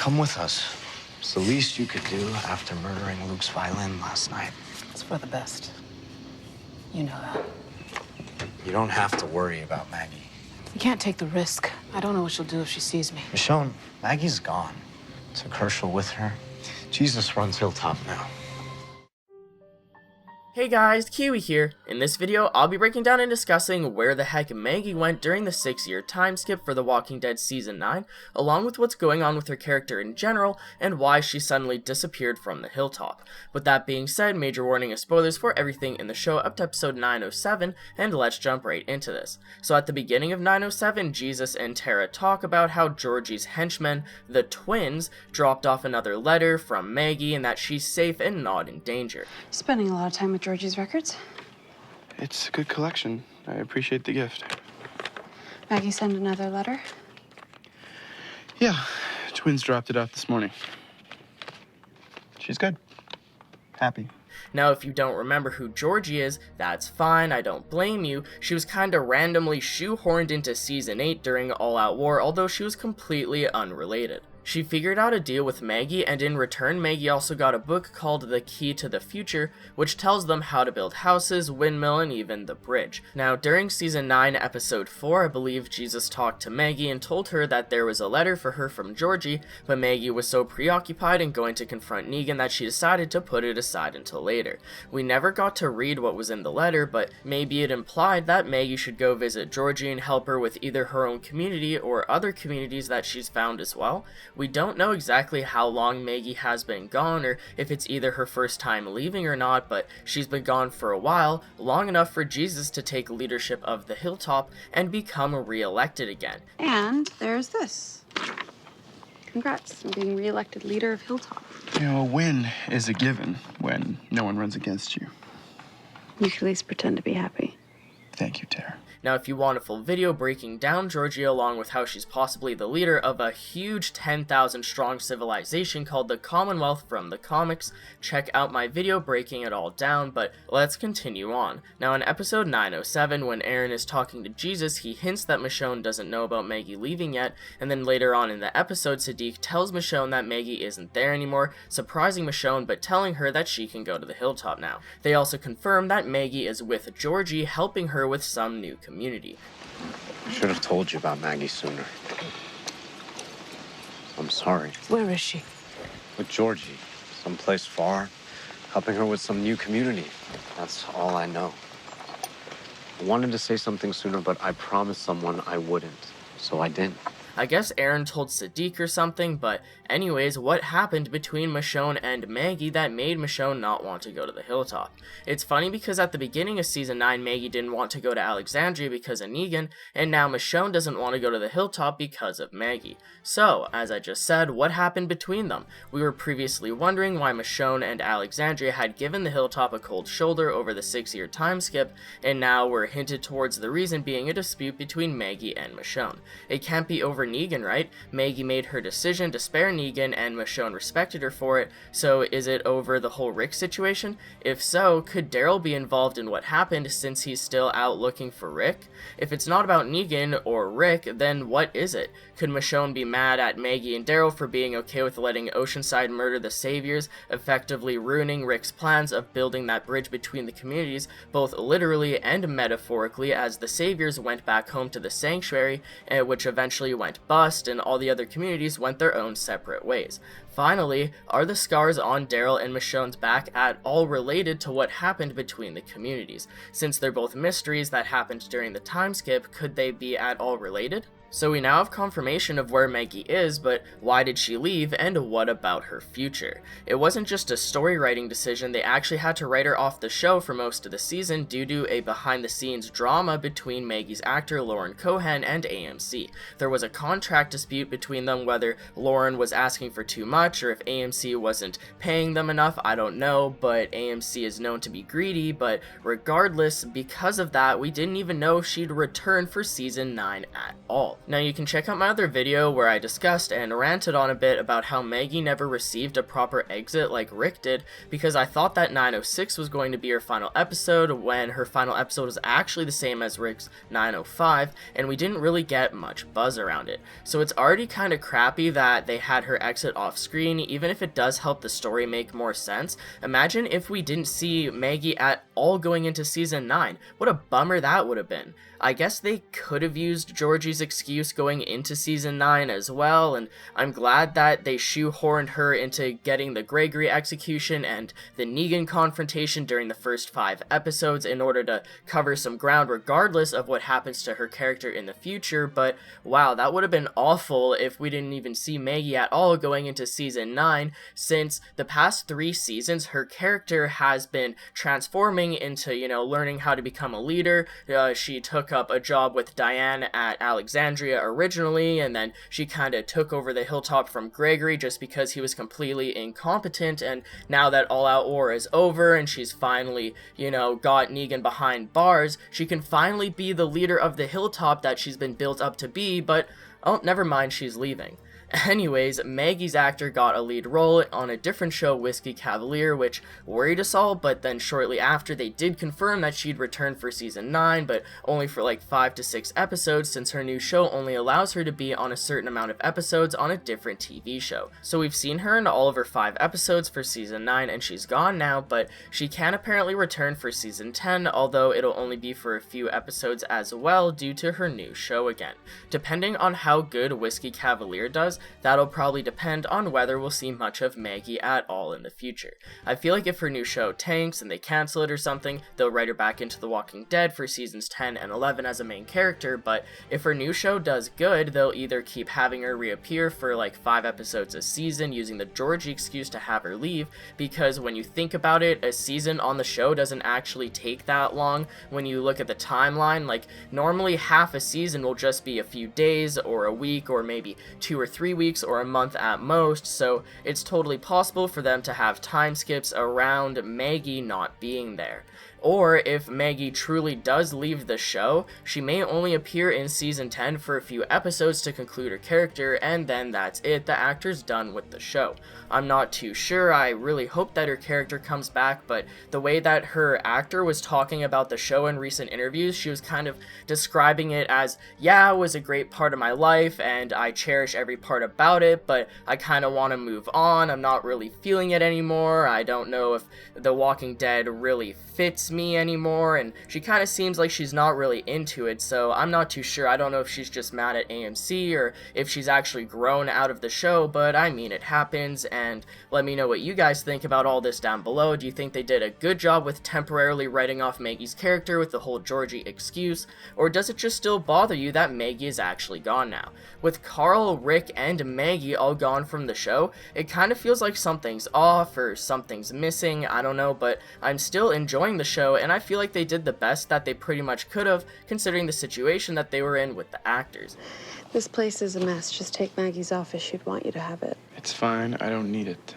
come with us. It's the least you could do after murdering Luke's violin last night. It's for the best. You know that. You don't have to worry about Maggie. You can't take the risk. I don't know what she'll do if she sees me. Michonne, Maggie's gone. Took Herschel with her. Jesus runs Hilltop now. Hey guys, Kiwi here. In this video, I'll be breaking down and discussing where the heck Maggie went during the 6-year time skip for The Walking Dead Season 9, along with what's going on with her character in general, and why she suddenly disappeared from the Hilltop. With that being said, major warning of spoilers for everything in the show up to episode 907, and let's jump right into this. So at the beginning of 907, Jesus and Tara talk about how Georgie's henchmen, the twins, dropped off another letter from Maggie and that she's safe and not in danger. Spending a lot of time with Georgie's records? It's a good collection. I appreciate the gift. Maggie sent another letter? Yeah, twins dropped it off this morning. She's good. Happy. Now, if you don't remember who Georgie is, that's fine, I don't blame you. She was kinda randomly shoehorned into Season 8 during All Out War, although she was completely unrelated. She figured out a deal with Maggie, and in return, Maggie also got a book called The Key to the Future, which tells them how to build houses, windmill, and even the bridge. Now, during Season 9, Episode 4, I believe Jesus talked to Maggie and told her that there was a letter for her from Georgie, but Maggie was so preoccupied in going to confront Negan that she decided to put it aside until later. We never got to read what was in the letter, but maybe it implied that Maggie should go visit Georgie and help her with either her own community or other communities that she's found as well. We don't know exactly how long Maggie has been gone, or if it's either her first time leaving or not, but she's been gone for a while, long enough for Jesus to take leadership of the Hilltop and become re-elected again. And there's this. Congrats on being re-elected leader of Hilltop. You know, a win is a given when no one runs against you. You should at least pretend to be happy. Thank you, Tara. Now, if you want a full video breaking down Georgie along with how she's possibly the leader of a huge 10,000 strong civilization called the Commonwealth from the comics, check out my video breaking it all down, but let's continue on. Now, in episode 907, when Aaron is talking to Jesus, he hints that Michonne doesn't know about Maggie leaving yet, and then later on in the episode, Sadiq tells Michonne that Maggie isn't there anymore, surprising Michonne but telling her that she can go to the Hilltop now. They also confirm that Maggie is with Georgie, helping her with some new community. I should have told you about Maggie sooner. I'm sorry. Where is she? With Georgie, someplace far, helping her with some new community. That's all I know. I wanted to say something sooner, but I promised someone I wouldn't, so I didn't. I guess Aaron told Sadiq or something, but anyways, what happened between Michonne and Maggie that made Michonne not want to go to the Hilltop? It's funny because at the beginning of Season 9, Maggie didn't want to go to Alexandria because of Negan, and now Michonne doesn't want to go to the Hilltop because of Maggie. So, as I just said, what happened between them? We were previously wondering why Michonne and Alexandria had given the Hilltop a cold shoulder over the 6-year time skip, and now we're hinted towards the reason being a dispute between Maggie and Michonne. It can't be over Negan, right? Maggie made her decision to spare Negan and Michonne respected her for it, so is it over the whole Rick situation? If so, could Daryl be involved in what happened since he's still out looking for Rick? If it's not about Negan or Rick, then what is it? Could Michonne be mad at Maggie and Daryl for being okay with letting Oceanside murder the Saviors, effectively ruining Rick's plans of building that bridge between the communities, both literally and metaphorically, as the Saviors went back home to the Sanctuary, which eventually went bust, and all the other communities went their own separate ways. Finally, are the scars on Daryl and Michonne's back at all related to what happened between the communities? Since they're both mysteries that happened during the time skip, could they be at all related? So we now have confirmation of where Maggie is, but why did she leave, and what about her future? It wasn't just a story writing decision, they actually had to write her off the show for most of the season due to a behind-the-scenes drama between Maggie's actor Lauren Cohan and AMC. There was a contract dispute between them, whether Lauren was asking for too much or if AMC wasn't paying them enough, I don't know, but AMC is known to be greedy, but regardless, because of that, we didn't even know she'd return for Season 9 at all. Now you can check out my other video where I discussed and ranted on a bit about how Maggie never received a proper exit like Rick did, because I thought that 906 was going to be her final episode when her final episode was actually the same as Rick's 905, and we didn't really get much buzz around it. So it's already kind of crappy that they had her exit off screen, even if it does help the story make more sense. Imagine if we didn't see Maggie at all going into season 9. What a bummer that would have been. I guess they could have used Georgie's excuse going into season 9 as well, and I'm glad that they shoehorned her into getting the Gregory execution and the Negan confrontation during the first 5 episodes in order to cover some ground regardless of what happens to her character in the future. But wow, that would have been awful if we didn't even see Maggie at all going into season 9, since the past 3 seasons her character has been transforming into, learning how to become a leader. She took up a job with Diane at Alexandria originally, and then she kind of took over the Hilltop from Gregory just because he was completely incompetent, and now that All Out War is over and she's finally, got Negan behind bars, she can finally be the leader of the Hilltop that she's been built up to be, but oh, never mind, she's leaving. Anyways, Maggie's actor got a lead role on a different show, Whiskey Cavalier, which worried us all, but then shortly after they did confirm that she'd return for season 9, but only for like 5 to 6 episodes, since her new show only allows her to be on a certain amount of episodes on a different TV show. So we've seen her in all of her 5 episodes for season 9, and she's gone now, but she can apparently return for season 10, although it'll only be for a few episodes as well due to her new show again. Depending on how good Whiskey Cavalier does, that'll probably depend on whether we'll see much of Maggie at all in the future. I feel like if her new show tanks and they cancel it or something, they'll write her back into The Walking Dead for seasons 10 and 11 as a main character, but if her new show does good, they'll either keep having her reappear for like 5 episodes a season using the Georgie excuse to have her leave, because when you think about it, a season on the show doesn't actually take that long. When you look at the timeline, like normally half a season will just be a few days or a week or maybe 2 or 3 weeks or a month at most, so it's totally possible for them to have time skips around Maggie not being there. Or if Maggie truly does leave the show, she may only appear in season 10 for a few episodes to conclude her character, and then that's it, the actor's done with the show. I'm not too sure, I really hope that her character comes back, but the way that her actor was talking about the show in recent interviews, she was kind of describing it as, yeah, it was a great part of my life, and I cherish every part about it, but I kind of want to move on, I'm not really feeling it anymore, I don't know if The Walking Dead really fits me anymore, and she kind of seems like she's not really into it, so I'm not too sure. I don't know if she's just mad at AMC or if she's actually grown out of the show, but I mean, it happens, and let me know what you guys think about all this down below. Do you think they did a good job with temporarily writing off Maggie's character with the whole Georgie excuse, or does it just still bother you that Maggie is actually gone now? With Carl, Rick, and Maggie all gone from the show, it kind of feels like something's off or something's missing, I don't know, but I'm still enjoying the show, and I feel like they did the best that they pretty much could have, considering the situation that they were in with the actors. This place is a mess. Just take Maggie's office. She'd want you to have it. It's fine. I don't need it.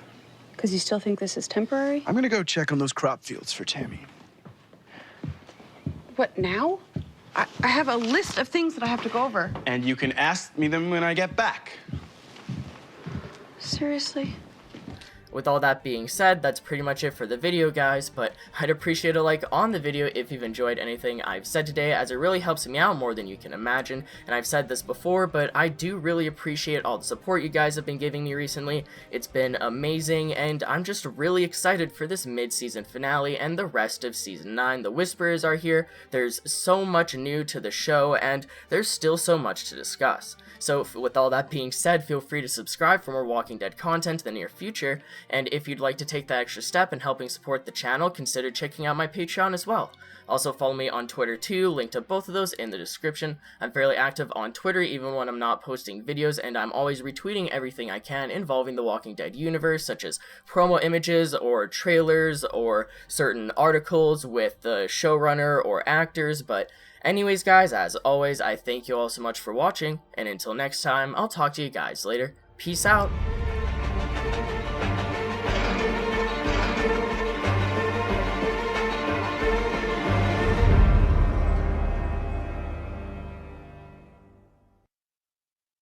Because you still think this is temporary? I'm gonna go check on those crop fields for Tammy. What, now? I have a list of things that I have to go over. And you can ask me them when I get back. Seriously? With all that being said, that's pretty much it for the video, guys, but I'd appreciate a like on the video if you've enjoyed anything I've said today, as it really helps me out more than you can imagine, and I've said this before, but I do really appreciate all the support you guys have been giving me recently. It's been amazing, and I'm just really excited for this mid-season finale and the rest of Season 9. The Whisperers are here, there's so much new to the show, and there's still so much to discuss. So with all that being said, feel free to subscribe for more Walking Dead content in the near future, and if you'd like to take that extra step in helping support the channel, consider checking out my Patreon as well. Also follow me on Twitter too, link to both of those in the description. I'm fairly active on Twitter even when I'm not posting videos, and I'm always retweeting everything I can involving the Walking Dead universe, such as promo images or trailers or certain articles with the showrunner or actors. But anyways guys, as always, I thank you all so much for watching, and until next time, I'll talk to you guys later. Peace out!